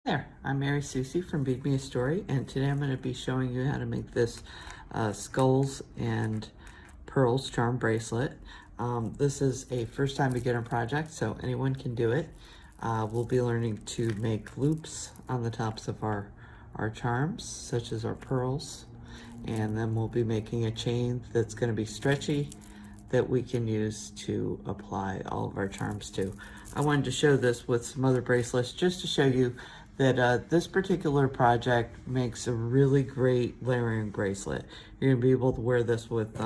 There, I'm Mary Susie from Bead Me a Story, and today I'm going to be showing you how to make this skulls and pearls charm bracelet. This is a first time beginner project, so anyone can do it. We'll be learning to make loops on the tops of our charms, such as our pearls, and then we'll be making a chain that's going to be stretchy that we can use to apply all of our charms to. I wanted to show this with some other bracelets just to show you that this particular project makes a really great layering bracelet. You're gonna be able to wear this with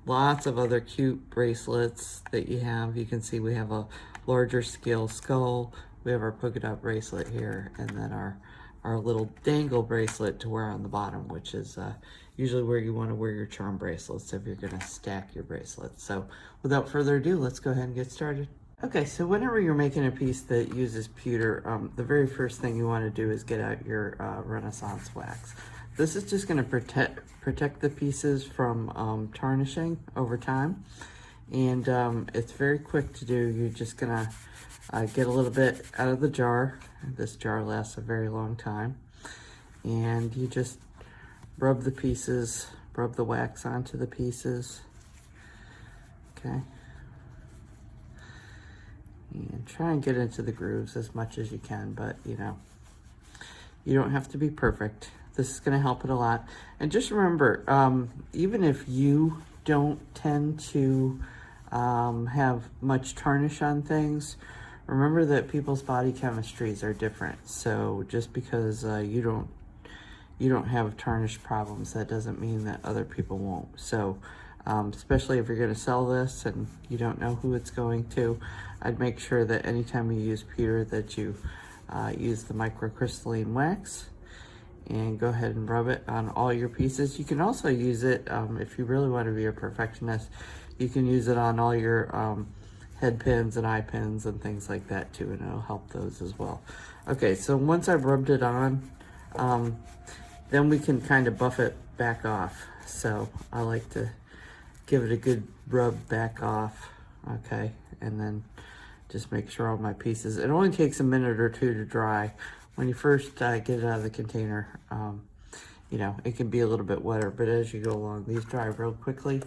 lots of other cute bracelets that you have. You can see we have a larger scale skull, we have our polka dot bracelet here, and then our little dangle bracelet to wear on the bottom, which is usually where you want to wear your charm bracelets if you're going to stack your bracelets. So without further ado, let's go ahead and get started. Okay, so whenever you're making a piece that uses pewter, the very first thing you want to do is get out your Renaissance wax. This is just going to protect the pieces from tarnishing over time, and it's very quick to do. You're just going to get a little bit out of the jar. This jar lasts a very long time, and you just rub the pieces, rub the wax onto the pieces, okay? And try and get into the grooves as much as you can, but you know, you don't have to be perfect. This is gonna help it a lot. And just remember, even if you don't tend to have much tarnish on things, remember that people's body chemistries are different. So just because you don't have tarnish problems, that doesn't mean that other people won't. So especially if you're going to sell this and you don't know who it's going to, I'd make sure that anytime you use pewter that you use the microcrystalline wax and go ahead and rub it on all your pieces. You can also use it, if you really want to be a perfectionist, you can use it on all your head pins and eye pins and things like that too, and it'll help those as well. Okay, so once I've rubbed it on, then we can kind of buff it back off. So I like to give it a good rub back off, okay? And then just make sure all my pieces, it only takes a minute or two to dry. When you first get it out of the container, you know, it can be a little bit wetter, but as you go along, these dry real quickly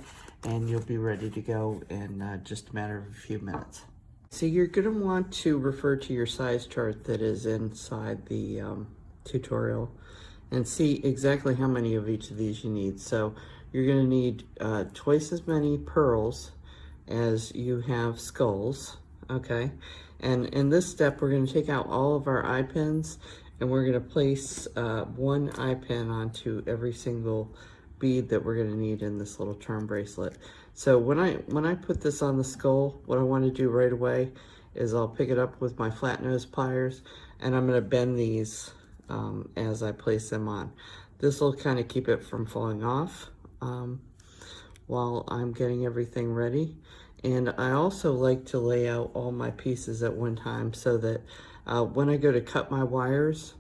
and you'll be ready to go in just a matter of a few minutes. So you're gonna want to refer to your size chart that is inside the tutorial and see exactly how many of each of these you need. So you're gonna need twice as many pearls as you have skulls, okay? And in this step, we're gonna take out all of our eye pins and we're gonna place one eye pin onto every single bead that we're gonna need in this little charm bracelet. So when I put this on the skull, what I wanna do right away is I'll pick it up with my flat nose pliers and I'm gonna bend these as I place them on. This will kind of keep it from falling off while I'm getting everything ready. And I also like to lay out all my pieces at one time so that when I go to cut my wires,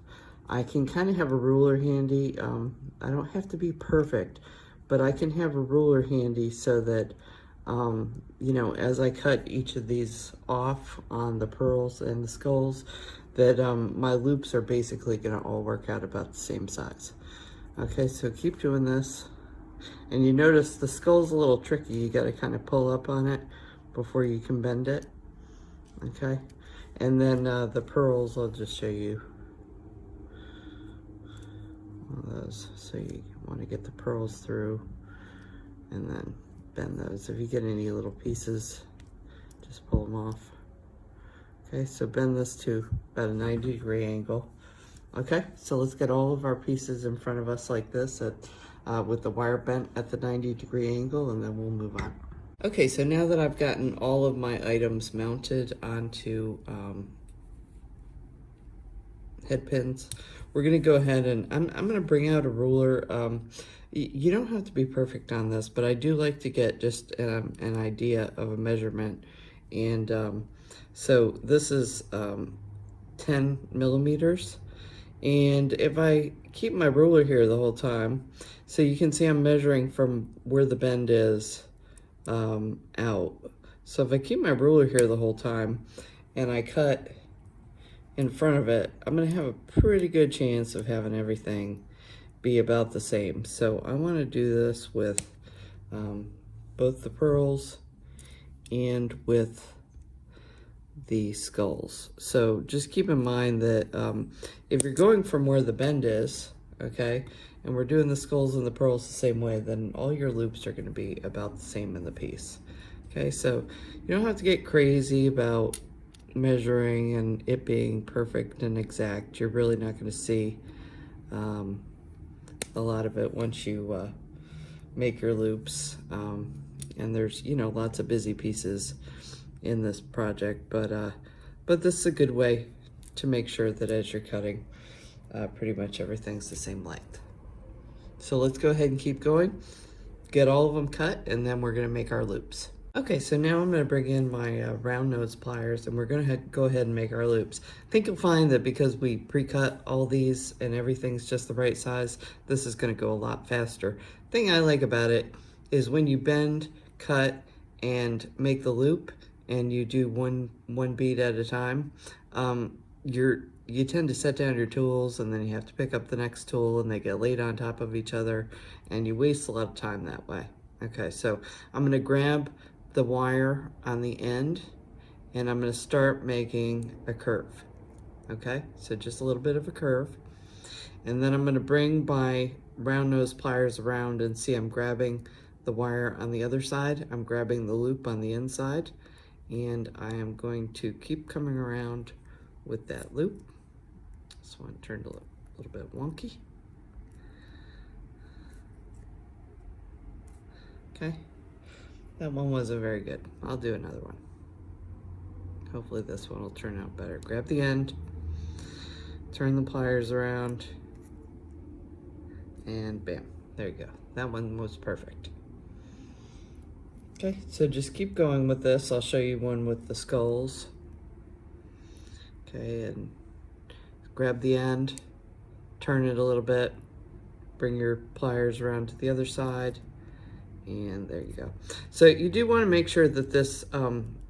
I can kind of have a ruler handy. I don't have to be perfect, but I can have a ruler handy so that you know, as I cut each of these off on the pearls and the skulls, that my loops are basically gonna all work out about the same size. Okay, so keep doing this. And you notice the skull's a little tricky. You gotta kind of pull up on it before you can bend it. Okay, and then the pearls, I'll just show you one of those. So you wanna get the pearls through and then bend those. If you get any little pieces, just pull them off. Okay, so bend this to about a 90-degree angle. Okay, so let's get all of our pieces in front of us like this with the wire bent at the 90-degree angle, and then we'll move on. Okay, so now that I've gotten all of my items mounted onto head pins, we're gonna go ahead and I'm gonna bring out a ruler. You don't have to be perfect on this, but I do like to get just an idea of a measurement. And so this is 10 millimeters. And if I keep my ruler here the whole time, so you can see I'm measuring from where the bend is out. So if I keep my ruler here the whole time and I cut in front of it, I'm gonna have a pretty good chance of having everything be about the same. So I wanna do this with both the pearls and with the skulls. So just keep in mind that if you're going from where the bend is, okay, and we're doing the skulls and the pearls the same way, then all your loops are gonna be about the same in the piece. Okay, so you don't have to get crazy about measuring and it being perfect and exact. You're really not gonna see a lot of it once you make your loops. And there's, you know, lots of busy pieces in this project, but this is a good way to make sure that as you're cutting, pretty much everything's the same length. So let's go ahead and keep going, get all of them cut, and then we're gonna make our loops. Okay, so now I'm gonna bring in my round nose pliers and we're gonna go ahead and make our loops. I think you'll find that because we pre-cut all these and everything's just the right size, this is gonna go a lot faster. Thing I like about it is when you bend, cut, and make the loop, and you do one bead at a time, you tend to set down your tools and then you have to pick up the next tool and they get laid on top of each other and you waste a lot of time that way. Okay, so I'm gonna grab the wire on the end and I'm gonna start making a curve. Okay, so just a little bit of a curve. And then I'm gonna bring my round nose pliers around and see I'm grabbing the wire on the other side. I'm grabbing the loop on the inside and I am going to keep coming around with that loop. This one turned a little bit wonky. Okay, that one wasn't very good. I'll do another one. Hopefully this one will turn out better. Grab the end, turn the pliers around, and bam, there you go. That one was perfect. Okay, so just keep going with this. I'll show you one with the skulls. Okay, and grab the end, turn it a little bit, bring your pliers around to the other side, and there you go. So you do want to make sure that this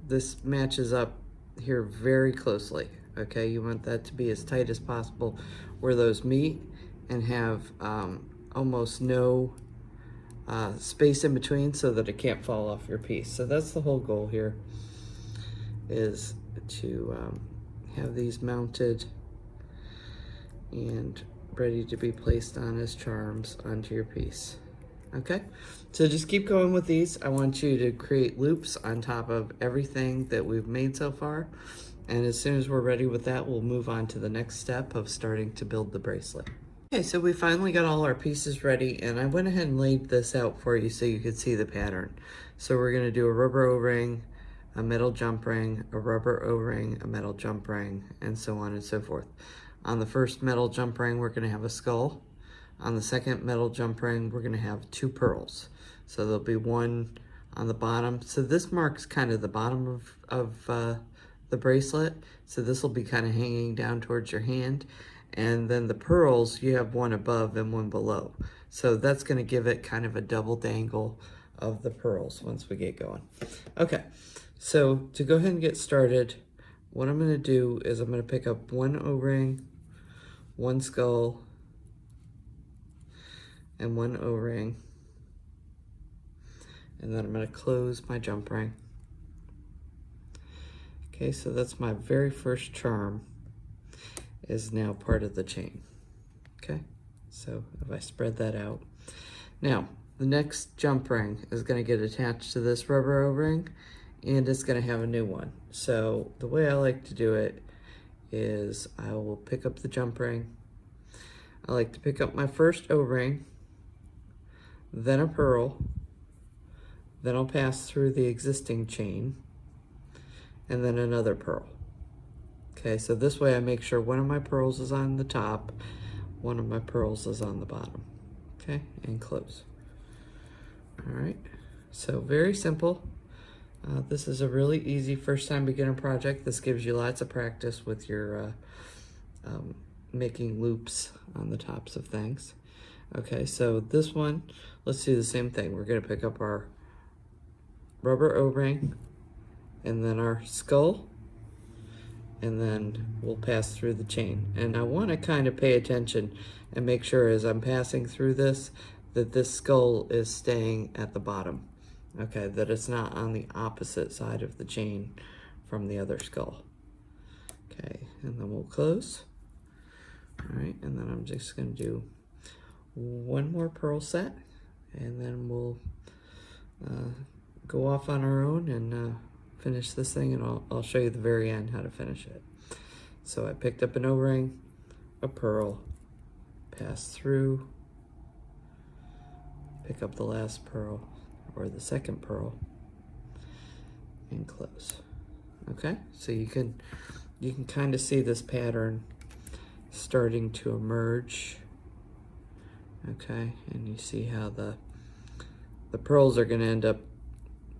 this matches up here very closely. Okay, you want that to be as tight as possible where those meet and have almost no space in between so that it can't fall off your piece. So that's the whole goal here, is to have these mounted and ready to be placed on as charms onto your piece. Okay, so just keep going with these. I want you to create loops on top of everything that we've made so far. And as soon as we're ready with that, we'll move on to the next step of starting to build the bracelet. Okay, so we finally got all our pieces ready and I went ahead and laid this out for you so you could see the pattern. So we're gonna do a rubber O-ring, a metal jump ring, a rubber O-ring, a metal jump ring, and so on and so forth. On the first metal jump ring, we're gonna have a skull. On the second metal jump ring, we're gonna have 2 pearls. So there'll be one on the bottom. So this marks kind of the bottom of the bracelet. So this will be kind of hanging down towards your hand. And then the pearls, you have one above and one below. So that's gonna give it kind of a double dangle of the pearls once we get going. Okay, so to go ahead and get started, what I'm gonna do is I'm gonna pick up 1 O-ring, 1 skull, and 1 O-ring. And then I'm gonna close my jump ring. Okay, so that's my very first charm is now part of the chain. Okay, so if I spread that out. Now, the next jump ring is gonna get attached to this rubber O-ring and it's gonna have a new one. So the way I like to do it is I will pick up the jump ring. I like to pick up my first O-ring, then a pearl, then I'll pass through the existing chain, and then another pearl. Okay, so this way I make sure one of my pearls is on the top, one of my pearls is on the bottom. Okay, and close. All right, so very simple. This is a really easy first time beginner project. This gives you lots of practice with your making loops on the tops of things. Okay, so this one, let's do the same thing. We're gonna pick up our rubber O-ring and then our skull, and then we'll pass through the chain. And I want to kind of pay attention and make sure as I'm passing through this that this skull is staying at the bottom. Okay, that it's not on the opposite side of the chain from the other skull. Okay, and then we'll close. All right, and then I'm just going to do one more pearl set, and then we'll go off on our own and finish this thing, and I'll show you the very end how to finish it. So I picked up an O-ring, a pearl, pass through, pick up the last pearl or the second pearl, and close. Okay, so you can kind of see this pattern starting to emerge. Okay, and you see how the pearls are going to end up,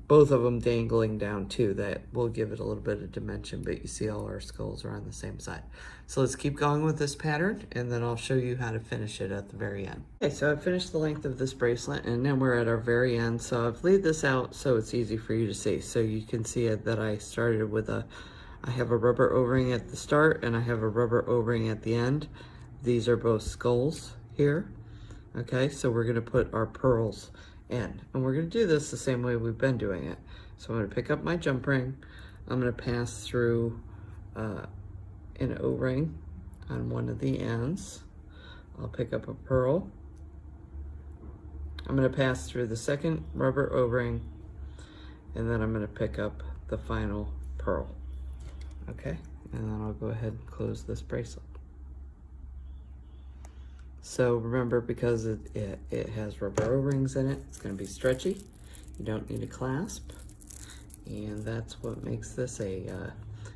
both of them dangling down too. That will give it a little bit of dimension, but you see all our skulls are on the same side. So let's keep going with this pattern, and then I'll show you how to finish it at the very end. Okay, so I've finished the length of this bracelet, and then we're at our very end. So I've laid this out so it's easy for you to see. So you can see that I started with I have a rubber O-ring at the start, and I have a rubber O-ring at the end. These are both skulls here. Okay, so we're gonna put our pearls in, and we're gonna do this the same way we've been doing it. So I'm gonna pick up my jump ring, I'm gonna pass through an O-ring on one of the ends. I'll pick up a pearl. I'm gonna pass through the second rubber O-ring, and then I'm gonna pick up the final pearl. Okay, and then I'll go ahead and close this bracelet. So remember, because it has rubber O-rings in it, it's going to be stretchy. You don't need a clasp. And that's what makes this a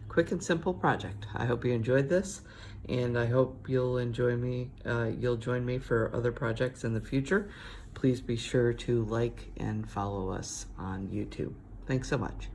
quick and simple project. I hope you enjoyed this, and I hope you'll join me for other projects in the future. Please be sure to like and follow us on YouTube. Thanks so much.